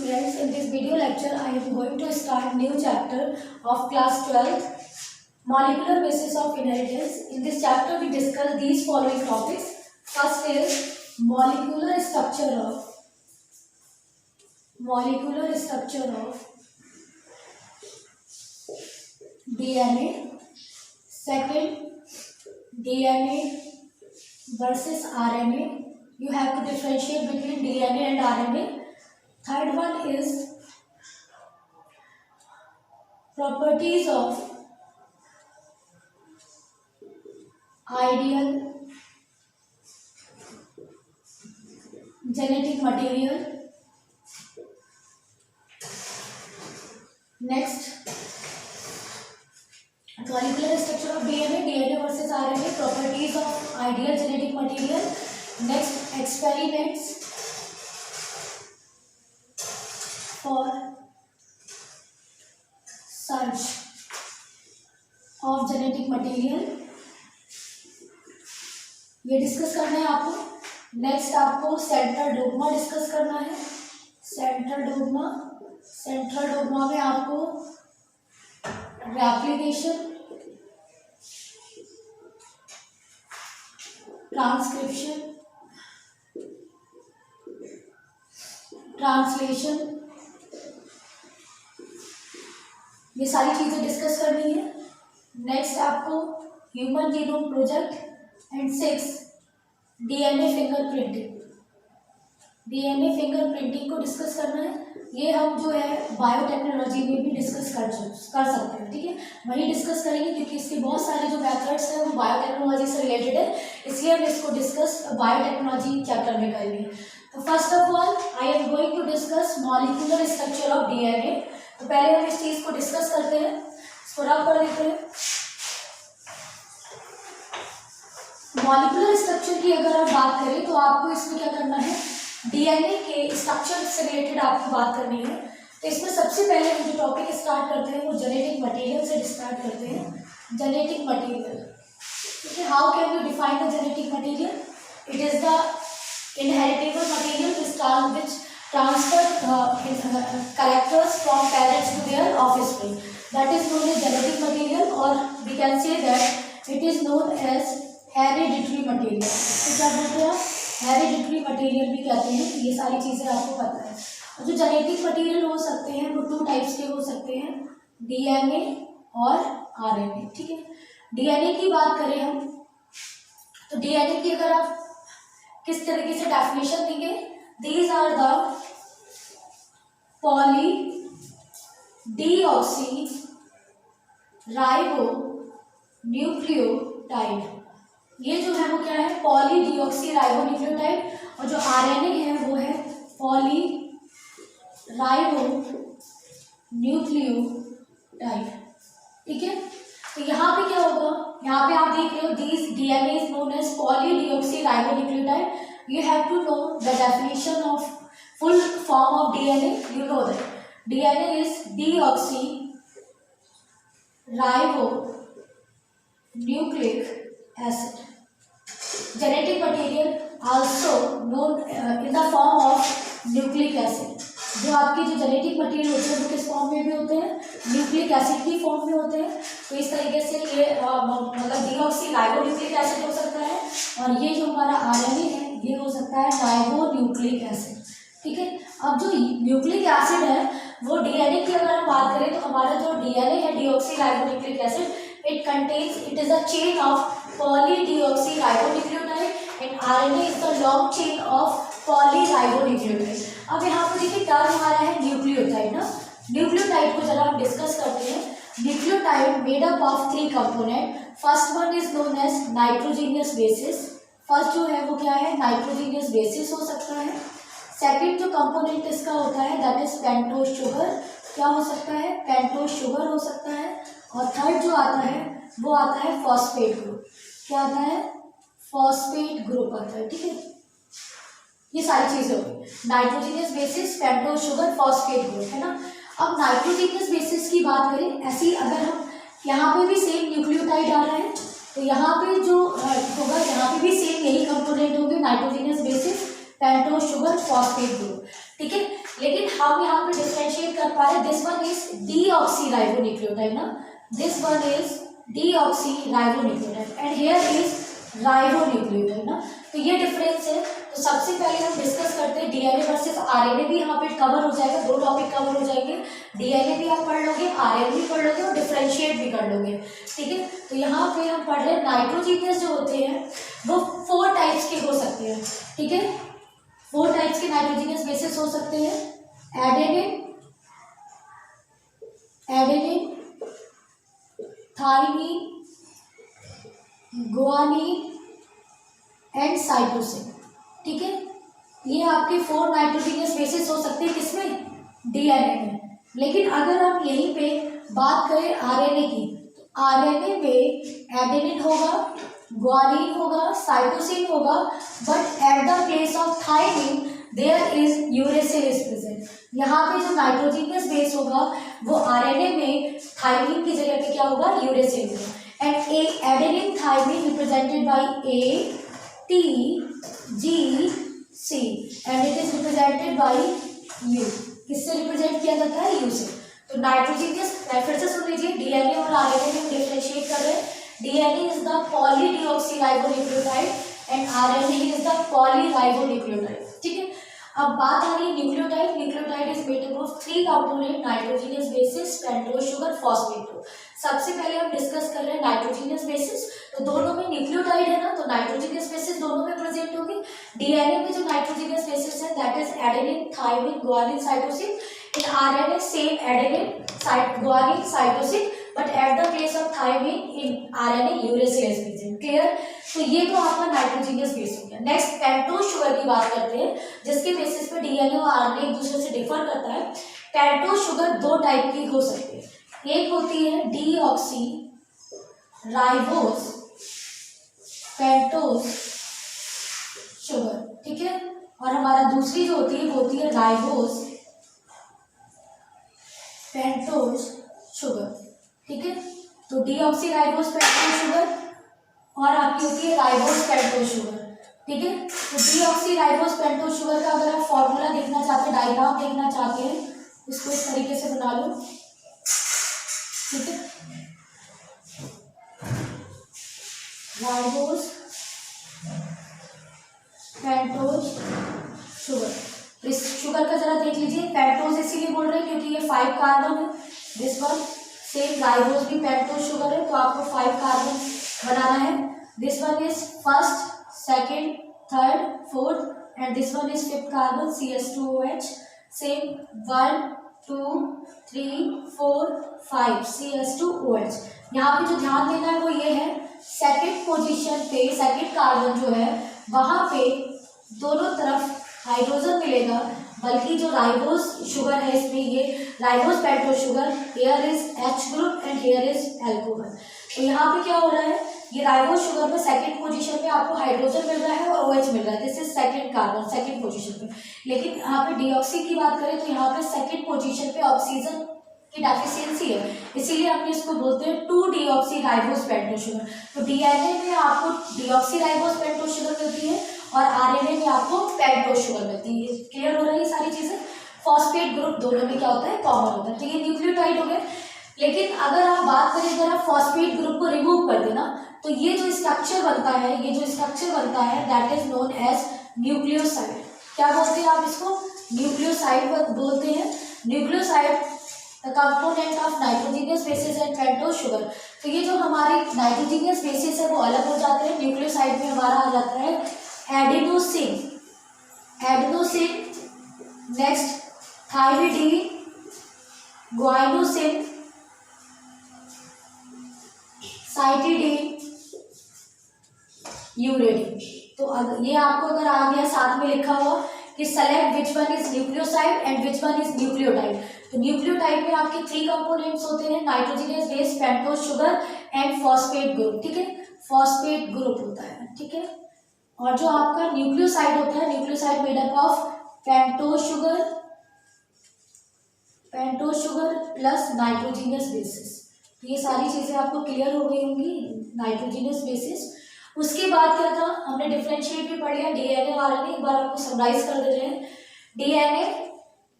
students, in this video lecture I am going to start new chapter of class 12th, molecular basis of inheritance. In this chapter we discuss these following topics. First is molecular structure of DNA. Second, DNA versus RNA. You have to differentiate between DNA and RNA. Third one is properties of ideal genetic material. Next, molecular structure of DNA versus RNA, properties of ideal genetic material. Next, experiments for search of genetic material, ये discuss करना है आपको. Next आपको central dogma discuss करना है. Central dogma में आपको replication, transcription, translation, ये सारी चीजें डिस्कस करनी है. नेक्स्ट आपको human genome project and 6 DNA fingerprinting को डिस्कस करना है. ये हम जो है बायोटेक्नोलॉजी में भी डिस्कस कर सकते हैं. ठीक है, वही डिस्कस करेंगे क्योंकि इसके बहुत सारे जो मेथड्स हैं वो बायोटेक्नोलॉजी से रिलेटेड है, इसलिए हम इसको डिस्कस बायोटेक्नोलॉजी चैप्टर में करेंगे. तो first of all I am going to discuss molecular structure of DNA. तो पहले हम इस चीज को डिस्कस करते हैं, इसको रब कर देते हैं. मॉलिक्यूलर स्ट्रक्चर की अगर आप बात करें तो आपको इसमें क्या करना है, डीएनए के स्ट्रक्चर से रिलेटेड आपको बात करनी है. तो इसमें सबसे पहले हम जो टॉपिक स्टार्ट करते हैं वो जेनेटिक मटेरियल से स्टार्ट करते हैं. जेनेटिक मटेरियल, ठीक है. How can you define the genetic material? It is the inheritable material which transfer characters from parents to their offspring. That is known as genetic material, or we can say that it is known as hereditary material. तो क्या बोलते हैं, hereditary material भी कहते हैं. ये सारी चीज़ें आपको पता है. और जो जेनेटिक मटेरियल हो सकते हैं वो 2 टाइप्स के हो सकते हैं, डीएनए और आरएनए. ठीक है, डीएनए की बात करें हम तो डीएनए की अगर आप किस तरीके से डेफिनेशन देंगे, these are the polydeoxyribonucleotide. ये जो है वो क्या है, पॉली डीऑक्सी राइबो न्यूक्लियोटाइड. और जो आरएनए है वो है पॉली राइबो न्यूक्लियोटाइड. ठीक है, तो यहाँ पे क्या होगा, यहाँ पे आप देख रहे हो this DNA is known as polydeoxyribonucleotide. You have to know the definition of full form of DNA. You know that DNA is deoxyribonucleic acid. Genetic material also known in the form of nucleic acid. जो आपके जो genetic material होते हैं वो किस form में भी होते हैं, न्यूक्लिक एसिड की फॉर्म में होते हैं. तो इस तरीके से ये मतलब डीऑक्सी राइबो न्यूक्लिक एसिड हो सकता है, और ये जो हमारा आरएनए है ये हो सकता है राइबो न्यूक्लिक एसिड. ठीक है, अब जो न्यूक्लिक एसिड है वो डीएनए की अगर हम बात करें तो हमारा जो डीएनए है deoxy ribo nucleic acid, it is a chain of polydeoxyribonucleotide and RNA is the long chain of polyribonucleotide. अब यहाँ पर देखिए टर्म हमारा है न्यूक्लियोटाइड ना. न्यूक्लियोटाइड को जरा हम डिस्कस करते हैं. Nucleotide made up of 3 component. First one is known as nitrogenous bases. First जो है वो क्या है, नाइट्रोजीनियस बेसिस हो सकता है. सेकेंड जो कंपोनेंट इसका होता है दैट इज पेंटोज शुगर. क्या हो सकता है, पेंटोज शुगर हो सकता है. और थर्ड जो आता है वो आता है फॉस्फेट ग्रुप. क्या आता है, फॉस्फेट ग्रुप आता है. ठीक है, ये सारी चीजें हो गई, nitrogenous bases, pentose sugar, phosphate group, है ना. अब नाइट्रोजीनियस बेसिस की बात करें, ऐसी अगर हम यहाँ पे भी सेम न्यूक्लियोटाइड आ रहा है तो यहाँ पे जो होगा यहाँ पे भी सेम यही कंपोनेंट होंगे, nitrogenous bases, pentose sugar, phosphate group. ठीक है, लेकिन हम यहाँ पे डिफरेंशिएट कर पा रहे हैं, दिस वन इज डीऑक्सीराइबोन्यूक्लियोटाइड ना, this one is deoxyribonucleotide and here is ribonucleotide ना। तो ये डिफरेंस है। तो सबसे पहले हम डिस्कस करते हैं डीएनए वर्सेस आरएनए, भी यहाँ पे कवर हो जाएगा, दो टॉपिक कवर हो जाएंगे, डीएनए भी आप पढ़ लोगे, आरएनए भी पढ़ लोगे और डिफरेंशिएट भी कर लोगे, ठीक है। तो यहाँ पे हम पढ़ रहे हैं नाइट्रोजीनियस जो होते हैं वो 4 टाइप्स के हो सकते हैं, ठीक है। 4 टाइप्स के नाइट्रोजीनियस बेसिस हो सकते हैं, adenine, thymine, guanine and cytosine, ठीक है। ये आपके 4 नाइट्रोजीनियस बेसिस हो सकते हैं किसमें, डीएनए में। लेकिन अगर हम यहीं पे बात करें आरएनए की, तो आरएनए में एडेनिन होगा, गुआनिन होगा, साइटोसिन होगा, but at the place of thymine there is uracil is present. यहाँ पे जो नाइट्रोजीनियस बेस होगा वो आरएनए में थाइमीन की जगह पे क्या होगा, यूरेसिल होगा। And adenine thymine represented by A T G C and it is represented by U. किससे रिप्रेजेंट किया जाता है, यू से। तो नाइट्रोजीनियस, फिर से सुन लीजिए, डीएनए और आरएनए में डिफरेंशिएट कर रहे हैं। DNA is the polydeoxyribonucleotide and RNA is the polyribonucleotide, ठीक है। अब बात आ रही है nucleotide. Nucleotide is made up of 3 component, nitrogenous bases, pentose sugar, phosphate group. सबसे पहले हम डिस्कस कर रहे हैं नाइट्रोजीनियस बेसिस। तो दोनों में न्यूक्लियोटाइड है ना, तो नाइट्रोजीनियस बेसिस दोनों में प्रेजेंट होगी। डीएनए में जो नाइट्रोजीनियस बेसिस है that is adenine, thymine, guanine, cytosine. In RNA same adenine, guanine, cytosine, but at the place of thymine in RNA uracil is present. Clear. तो ये तो आपका नाइट्रोजीनियस बेस हो गया। नेक्स्ट पेंटोज शुगर की बात करते हैं, जिसके बेसिस पे डीएनए और आरएनए एक दूसरे से डिफर करता है। पेंटोज शुगर 2 टाइप की हो सकती है, एक होती है डीऑक्सी राइबोस पेंटोज शुगर, ठीक है। और हमारा दूसरी जो होती है वो होती है राइबोस पेंटोज शुगर, ठीक है। तो डीऑक्सी राइबोस पेंटोज शुगर और आपकी होती है राइबोस पेंटोज शुगर, ठीक है। तो डीऑक्सी राइबोस पेंटोज शुगर का अगर आप फॉर्मूला देखना चाहते हैं, डायग्राम देखना चाहते हैं, इसको इस तरीके से बना लो, ठीक है। राइबोस पेंटोज शुगर, इस शुगर का जरा देख लीजिए। पेंटोज इसीलिए बोल रहे हैं क्योंकि ये 5 कार्बन है, दिस वन। सेम राइबोस भी पेंटोज शुगर है, तो आपको 5 कार्बन बनाना है। This one is first, second, third, fourth and this one is 5th carbon CH2OH। Same 1 2 3 4 5 CH2OH। यहाँ पे जो ध्यान देना है वो ये है, सेकेंड पोजीशन पे सेकेंड कार्बन जो है वहां पे दोनों तरफ हाइड्रोजन मिलेगा, बल्कि जो राइबोस शुगर है इसमें ये ribose pentose sugar, here is H group and here is alcohol. तो यहाँ पे क्या हो रहा है, ये राइबोस शुगर में सेकंड पोजीशन पे आपको हाइड्रोजन मिल रहा है और OH मिल रहा है, this is second carbon second position पे। लेकिन यहाँ पे डीऑक्सी की बात करें तो यहाँ पे सेकंड पोजीशन पे ऑक्सीजन की डेफिशिएंसी है, इसीलिए हम इसको बोलते हैं 2-डीऑक्सी राइबोस पेंटोज शुगर। तो डीएनए में आपको डीऑक्सी राइबोस पेंटोज शुगर मिलती है और आरएनए में आपको पेंटोज शुगर मिलती है। क्लियर हो रही है सारी चीजें। फॉस्फेट ग्रुप दोनों में क्या होता है, कॉमन होता है, तो ये न्यूक्लियोटाइड हो गए। लेकिन अगर आप बात करें, अगर आप फॉस्फेट ग्रुप को रिमूव कर देना तो ये जो स्ट्रक्चर बनता है, ये जो स्ट्रक्चर बनता है that is known as nucleoside. क्या बोलते हैं आप इसको, न्यूक्लियोसाइड बोलते हैं। Nucleoside the component of nitrogenous bases and pentose sugar. तो ये जो हमारे नाइट्रोजीनियस बेसिस है वो अलग हो जाते हैं, न्यूक्लियोसाइड में हमारा आ जाता है एडेनोसिन, नेक्स्ट थायमिडीन, ग्वाइनोसिन, साइटिडीन, यूरेडिन। तो ये आपको अगर आ गया साथ में लिखा हुआ कि select which one is nucleoside and which one is nucleotide. तो न्यूक्लियोटाइड में आपके 3 कंपोनेंट्स होते हैं, nitrogenous base, pentose sugar and phosphate group, ठीक है। फॉस्फेट ग्रुप होता है, ठीक है। और जो आपका न्यूक्लियोसाइड होता है, nucleoside made up of pentose sugar plus nitrogenous basis. तो ये सारी चीजें आपको क्लियर हो गई होंगी, नाइट्रोजीनियस बेसिस। उसके बाद क्या था, हमने डिफरेंशिएट भी पढ़ लिया, डीएनए आरएनए। एक बार आपको समराइज कर दे रहे हैं। DNA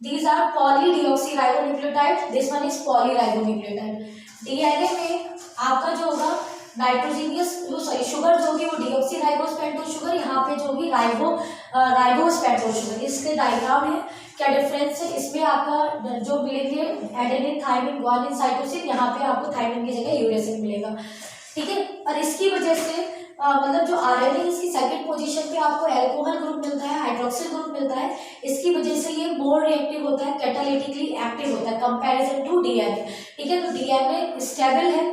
These are polydeoxyribonucleotide, this one is polyribonucleotide. DNA में आपका जो होगा नाइट्रोजीनियस शुगर जो होगी वो डीऑक्सीराइबोस पेंटोज शुगर, यहाँ पे जो होगी राइबोस पेंटोज शुगर। इसके डायग्राम है, क्या डिफरेंस है इसमें आपका जो मिलेंगे एडेनिन थाइमिन ग्वानिन साइटोसिन, यहाँ पे आपको थाइमिन की जगह यूरेसिन मिलेगा, ठीक है। और इसकी वजह से मतलब जो आरएनए इसकी सेकंड पोजीशन पे आपको एल्कोहल ग्रुप मिलता है, हाइड्रोक्सिल ग्रुप मिलता है, इसकी वजह से ये मोर रिएक्टिव होता है, कैटालिटिकली एक्टिव होता है कंपैरिजन टू डीएनए, ठीक है। तो डीएनए स्टेबल है,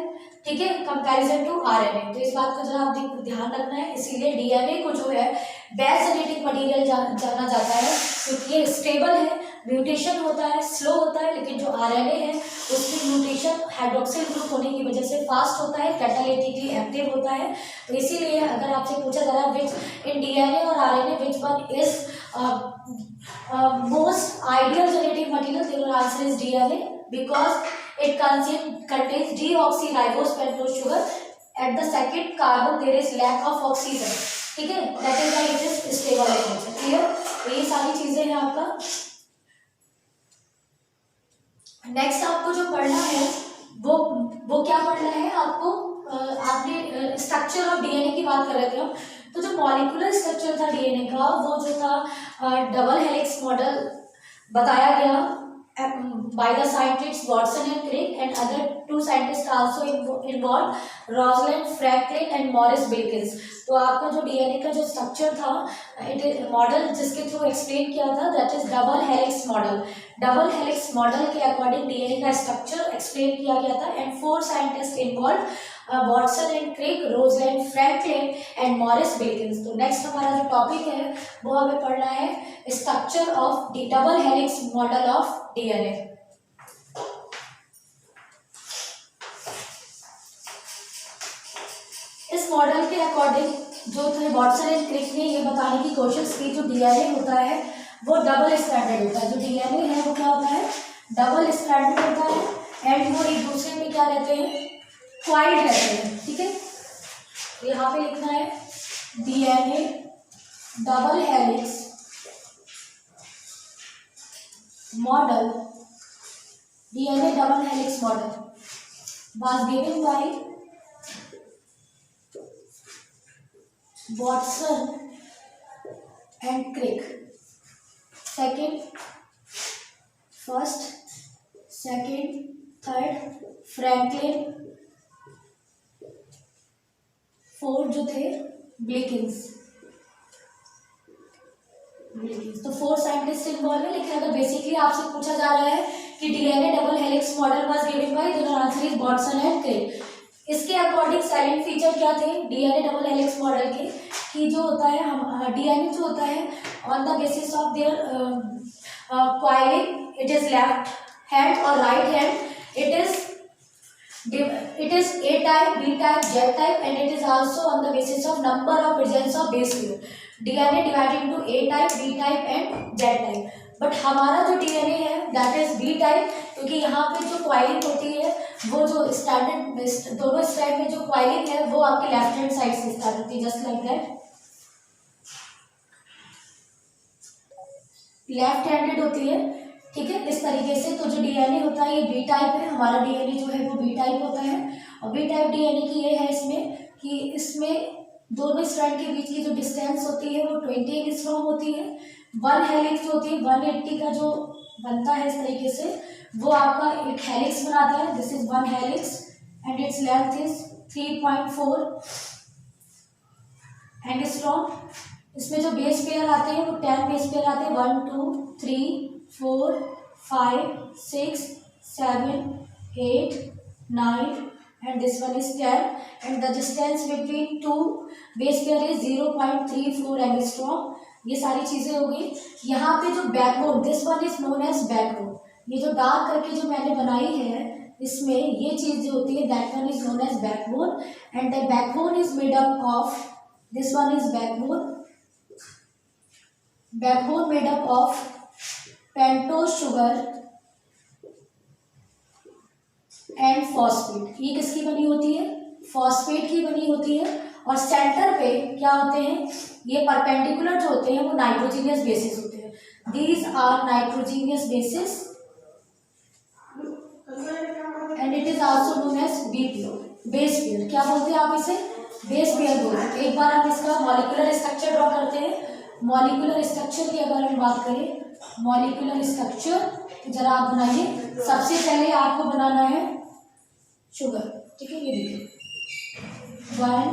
ठीक है, कंपैरिजन टू आरएनए। तो इस बात का जरा आप ध्यान रखना है, इसीलिए डीएनए को जो है बेस्ट जेनेटिक मटेरियल जाना जाता है, क्योंकि ये स्टेबल है, म्यूटेशन होता है, स्लो होता है, लेकिन जो आरएनए है उसकी म्यूटेशन हाइड्रोक्सिल ग्रुप होने की वजह से फास्ट होता है, कैटालिटिकली एक्टिव होता है। तो इसीलिए अगर आपसे पूछा जा रहा है विच इन डीएनए और RNA which one is most ideal genetic material, there answer is DNA because it contains deoxyribose pentose sugar. At the second carbon there is lack of oxygen, ठीक है, that is why it is stable in nature. Clear? तो ये सारी चीजें हैं आपका। Next आपको जो पढ़ना है वो क्या पढ़ना है आपको, आपने स्ट्रक्चर ऑफ डीएनए की बात कर रहे थे हम, तो जो मॉलिक्यूलर स्ट्रक्चर था डीएनए का वो जो था डबल हेलिक्स मॉडल बताया गया by the scientists Watson and Crick, and other two scientists also involved, Rosalind Franklin and Maurice Wilkins. तो आपका जो डीएनए का जो स्ट्रक्चर था इट मॉडल जिसके थ्रू एक्सप्लेन किया था that is double helix model. Double helix model के अकॉर्डिंग डीएनए का स्ट्रक्चर एक्सप्लेन किया गया था, and 4 scientist involve, Watson and Crick, Rosalind Franklin and Maurice Wilkins. तो नेक्स्ट हमारा जो टॉपिक है वो हमें पढ़ना है structure of double helix model of DNA. इस मॉडल के अकॉर्डिंग जो थे वॉटसन एंड क्रिक ने ये बताने की कोशिश की जो डीएनए होता है वो डबल स्ट्रैंडेड होता है, जो डीएनए है वो क्या होता है डबल स्ट्रैंडेड होता है, एंड वो एक दूसरे में क्या रहते हैं क्वाइल्ड रहते हैं, ठीक है। तो यहाँ पे लिखना है DNA double helix model, DNA double helix model was given by Watson and Crick. First, second, third Franklin, fourth जो थे विल्किंस। तो 4 साइंटिस्ट इन्वॉल्व है, लेकिन अगर बेसिकली आपसे पूछा जा रहा है कि DNA double helix model was given by, there answer is Watson and Crick. इसके अकॉर्डिंग साइलेंट फीचर क्या थे डीएनए डबल हेलिक्स मॉडल के, कि जो होता है हम डीएनए जो होता है on the basis of their coiling, it is left hand और right hand, it is A type, B type, Z type, and it is also on the basis of number of presence of base pair. DNA divided into A type, B type and Z type. But हमारा जो DNA है that is B type, क्योंकि यहाँ पे जो coiling होती है वो जो स्टैंडर्ड दोनों स्ट्रैंड में जो क्वाइलिंग है वो आपकी लेफ्ट हैंड साइड से स्टार्ट होती है, just like that, left handed होती है, ठीक है, इस तरीके से। तो जो डीएनए होता है ये बी टाइप है, हमारा डीएनए जो है वो बी टाइप होता है। और बी टाइप डीएनए की ये है इसमें कि इसमें दोनों स्ट्रैंड के बीच की जो डिस्टेंस होती है वो 20 एंगस्ट्रॉम होती है। 1 हेलिक्स जो होती है 180 का जो बनता है इस तरीके से वो आपका एक हेलिक्स बनाता है, this is 1 helix and its length is 3.4 angstrom. इसमें जो बेस पेयर आते हैं वो 10 बेस पेयर आते हैं, 1 2 3 4 5 6 7 8 9 and this one is 10 and the distance between two base pair is 0.34 angstrom। ये सारी चीजें हो गई। यहाँ पे जो backbone, this one is known as backbone, ये जो डार्क करके जो मैंने बनाई है इसमें ये चीज जो होती है that one is known as backbone and the backbone is made up of, this one is backbone made up of pentose sugar and phosphate. ये किसकी बनी होती है फॉस्फेट की बनी होती है। और सेंटर पे क्या होते हैं ये परपेंडिकुलर जो होते हैं वो नाइट्रोजीनियस बेसिस होते हैं। These are nitrogenous bases and it is also known as B pair, base pair. क्या बोलते हैं आप इसे? बेस पेयर बोलते हैं। एक बार हम इसका मॉलिक्यूलर स्ट्रक्चर ड्रॉ करते हैं। मॉलिक्यूलर स्ट्रक्चर की अगर हम बात करें, मॉलिक्यूलर स्ट्रक्चर जरा आप बनाइए। सबसे पहले आपको बनाना है शुगर, ठीक है, ये देखिए 1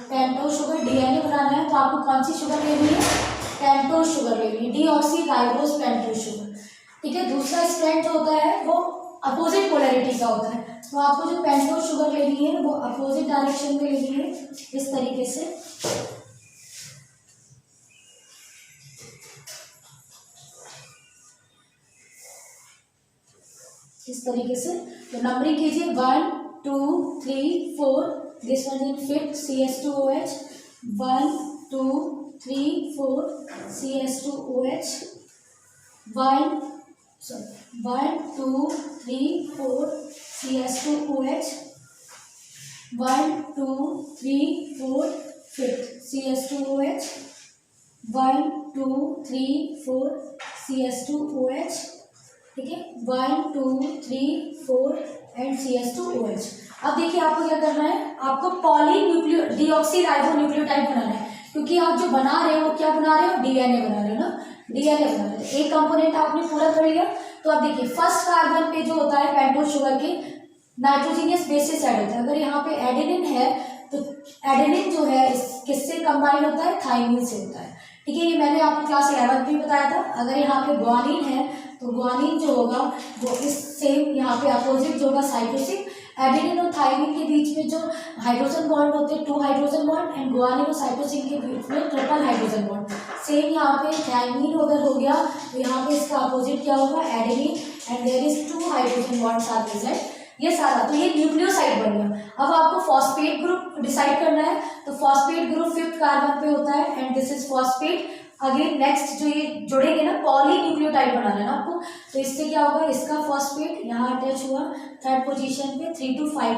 पेंटोस शुगर, डीएनए बनाना है तो आपको कौन सी शुगर लेनी है? पेंटोस शुगर लेनी है, डीऑक्सीराइबोस पेंटोस शुगर, ठीक है। दूसरा स्ट्रैंड जो होता है वो अपोजिट पोलैरिटी का होता है, तो आपको जो पेंटोस शुगर लेनी है वो अपोजिट डायरेक्शन में लेनी है, इस तरीके से। इस तरीके से तो नंबरिंग कीजिए 1 2 3 4, this one in fifth CH2OH, 1 2 3 4 CH2OH, 1 2 3 4 CH2OH, 1 2 3 4 fifth CH2OH, 1 2 3 4 CH2OH, ठीक है, 1 2 3 4 एंड CH2OH। अब देखिए आपको क्या करना है, आपको पॉलीन्यूक्लियो डीऑक्सीराइबोन्यूक्लियोटाइड बनाना है, क्योंकि आप जो बना रहे हो वो क्या बना रहे हो? डीएनए बना रहे हो ना, डीएनए बना रहे हो। एक कंपोनेंट आपने पूरा कर लिया। तो अब देखिए फर्स्ट कार्बन पे जो होता है पेंटोस शुगर के नाइट्रोजीनियस बेसिस ऐड होता है। अगर यहाँ पे एडेनिन है तो एडेनिन जो है किससे कंबाइन होता है? थाइमिन से होता है, ठीक है। ये मैंने आपको क्लास 11 में बताया था। अगर यहाँ पे ग्वानिन है तो ग्वानिन जो होगा वो इस सेम यहाँ पे अपोजिट जो होगा साइटोसिन। एडेनिन और थाइमिन के बीच में जो हाइड्रोजन बॉन्ड होते हैं 2 हाइड्रोजन बॉन्ड, एंड ग्वानिन और साइटोसिन के बीच में ट्रिपल हाइड्रोजन बॉन्ड। सेम यहाँ पे थाइमिन अगर हो गया तो यहाँ पे इसका अपोजिट क्या होगा? Adenine, and there is 2 hydrogen bonds are present. ये सारा तो ये न्यूक्लियोसाइड बन गया। अब आपको फॉस्फेट ग्रुप डिसाइड करना है, तो फॉस्फेट ग्रुप 5th कार्बन पे होता है and this is phosphate. Again next जो ये जुड़ेंगे ना, पॉलीन्यूक्लियोटाइड बनाना है ना आपको, तो इससे क्या होगा? इसका फॉस्फेट यहाँ अटैच हुआ 3rd पोजीशन पे 3 to 5,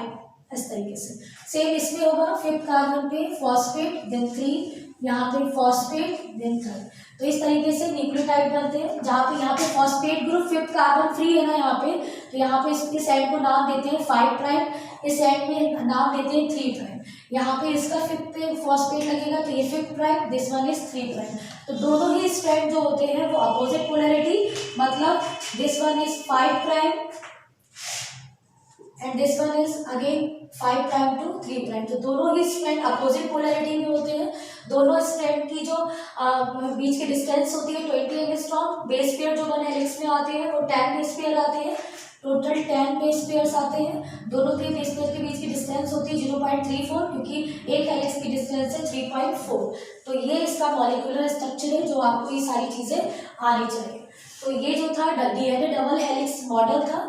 इस तरीके से। सेम इसमें होगा 5th कार्बन पे फॉस्फेट, देन 3, यहाँ पे फॉस्फेट, देन 3rd। तो इस तरीके से न्यूक्लियोटाइड बनते हैं। जहाँ पे यहाँ पे phosphate group 5th carbon free है ना यहाँ पे, तो यहाँ पे इस एंड को नाम देते हैं 5 प्राइम, इस एंड में नाम देते हैं 3 प्राइम। यहाँ पे इसका 5th पे फॉस्फेट लगेगा तो ये 5 prime, this one is 3 prime. तो दोनों ही स्ट्रैंड जो होते हैं वो अपोजिट पोलैरिटी, मतलब this one is 5 prime and this one is again 5 prime to 3 prime. तो दोनों ही स्ट्रैंड अपोजिट पोलैरिटी में होते हैं। दोनों स्ट्रैंड की जो बीच की डिस्टेंस होती है 20 एंगस्ट्रॉम। बेस पेयर जो 1 हेलिक्स में आते हैं वो 10 बेस पेयर आते हैं, टोटल 10 बेस पेयर्स आते हैं। दोनों के बेस पेयर के बीच की डिस्टेंस होती है 0.34, क्योंकि एक हेलिक्स की डिस्टेंस है 3.4। तो ये इसका मॉलिक्यूलर स्ट्रक्चर है जो आपको ये सारी चीजें आनी चाहिए। तो ये जो था डीएनए डबल हेलिक्स मॉडल था।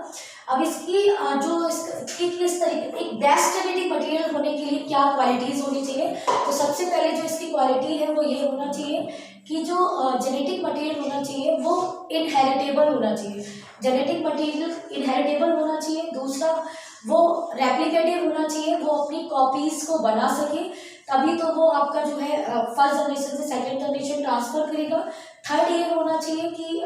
अब इसकी जो किस तरीके एक बेस्ट जेनेटिक मटेरियल होने के लिए क्या क्वालिटीज होनी चाहिए, तो सबसे पहले जो इसकी क्वालिटी है वो ये होना चाहिए कि जो जेनेटिक मटेरियल होना चाहिए वो इनहेरिटेबल होना चाहिए। जेनेटिक मटेरियल इनहेरिटेबल होना चाहिए। दूसरा वो रेप्लिकेटिव होना चाहिए, वो अपनी कॉपीज को बना सके, तभी तो वो आपका जो है फर्स्ट जनरेशन से सेकंड जनरेशन ट्रांसफर करेगा। थर्ड ये होना चाहिए कि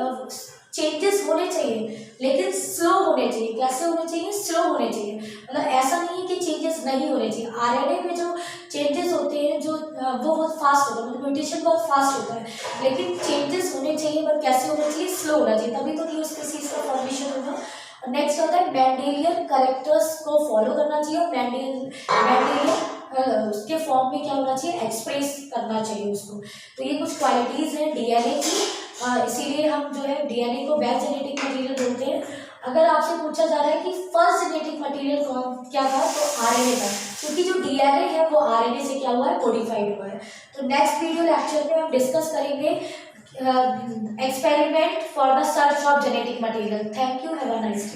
चेंजेस होने चाहिए लेकिन स्लो होने चाहिए। कैसे होने चाहिए? स्लो होने चाहिए। मतलब ऐसा नहीं है कि चेंजेस नहीं होने चाहिए। आरएनए में जो चेंजेस होते हैं जो वो बहुत फास्ट होता है, मतलब म्यूटेशन बहुत फास्ट होता है, लेकिन चेंजेस होने चाहिए बट कैसे होने चाहिए? स्लो होना चाहिए, तभी तो न्यू स्पीसीज का फॉर्मेशन होगा। नेक्स्ट होता है मेंडेलियन कैरेक्टर्स को फॉलो करना चाहिए और मेंडेलियन उसके फॉर्म में क्या होना चाहिए? एक्सप्रेस करना चाहिए उसको। तो ये कुछ क्वालिटीज हैं डीएनए की, इसीलिए हम जो है डीएनए को बेस्ट जेनेटिक मटेरियल बोलते हैं। अगर आपसे पूछा जा रहा है कि फर्स्ट जेनेटिक मटेरियल क्या था, तो आरएनए था, क्योंकि जो डीएनए है वो आरएनए से क्या हुआ है? मॉडिफाइड हुआ है। तो नेक्स्ट वीडियो लेक्चर में हम डिस्कस करेंगे experiment for the search of genetic material. Thank you, have a nice day.